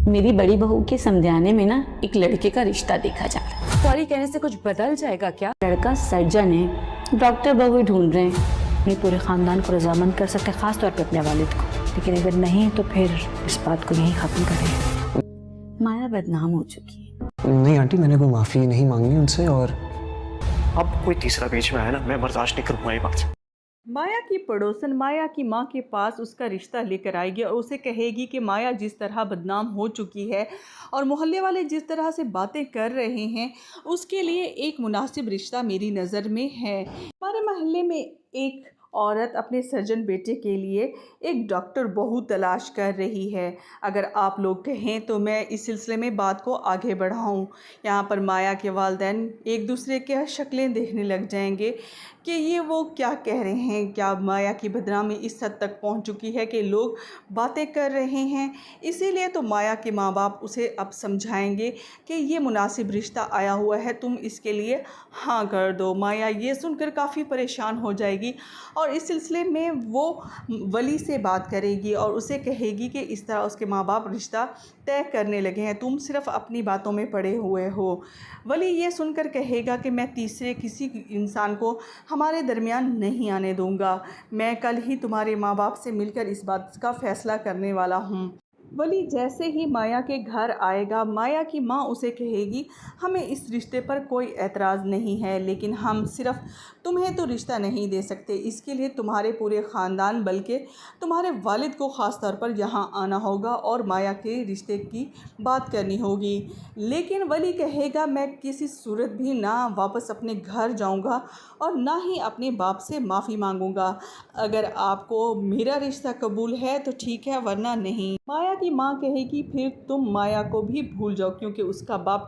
मेरी बड़ी बहू के समझाने में ना एक लड़के का रिश्ता देखा जा रहा है। सॉरी कहने से कुछ बदल जाएगा क्या? लड़का सर्जन है, डॉक्टर बहू ढूंढ रहे हैं। अपने पूरे खानदान को रजामंद कर सकते हैं, खास तौर पे अपने वालिद को, लेकिन अगर नहीं तो फिर इस बात को यहीं खत्म करें। माया बदनाम हो चुकी है। नहीं आंटी, मैंने कोई माफी नहीं मांगी उनसे, और अब कोई तीसरा बीच में आया ना, मैं बर्दाश्त नहीं करूँगा ये बात। माया की पड़ोसन माया की मां के पास उसका रिश्ता लेकर आएगी और उसे कहेगी कि माया जिस तरह बदनाम हो चुकी है और मोहल्ले वाले जिस तरह से बातें कर रहे हैं, उसके लिए एक मुनासिब रिश्ता मेरी नज़र में है। हमारे मोहल्ले में एक औरत अपने सर्जन बेटे के लिए एक डॉक्टर बहू तलाश कर रही है। अगर आप लोग कहें तो मैं इस सिलसिले में बात को आगे बढ़ाऊं। यहाँ पर माया के वालिदैन एक दूसरे के शक्लें देखने लग जाएंगे कि ये वो क्या कह रहे हैं, क्या माया की बदनामी इस हद तक पहुंच चुकी है कि लोग बातें कर रहे हैं। इसीलिए तो माया के माँ बाप उसे अब समझाएंगे कि ये मुनासिब रिश्ता आया हुआ है, तुम इसके लिए हाँ कर दो। माया ये सुनकर काफ़ी परेशान हो जाएगी और इस सिलसिले में वो वली से बात करेगी और उसे कहेगी कि इस तरह उसके माँ बाप रिश्ता तय करने लगे हैं, तुम सिर्फ़ अपनी बातों में पड़े हुए हो। वली ये सुनकर कहेगा कि मैं तीसरे किसी इंसान को हमारे दरमियान नहीं आने दूंगा, मैं कल ही तुम्हारे माँ बाप से मिलकर इस बात का फ़ैसला करने वाला हूँ। वली जैसे ही माया के घर आएगा, माया की माँ उसे कहेगी हमें इस रिश्ते पर कोई एतराज़ नहीं है, लेकिन हम सिर्फ़ तुम्हें तो रिश्ता नहीं दे सकते, इसके लिए तुम्हारे पूरे ख़ानदान बल्कि तुम्हारे वालिद को ख़ास तौर पर यहाँ आना होगा और माया के रिश्ते की बात करनी होगी। लेकिन वली कहेगा मैं किसी सूरत भी ना वापस अपने घर जाऊँगा और ना ही अपने बाप से माफ़ी मांगूँगा। अगर आपको मेरा रिश्ता कबूल है तो ठीक है, वरना नहीं। माया की माँ कहेगी फिर तुम माया को भी भूल जाओ, क्योंकि उसका बाप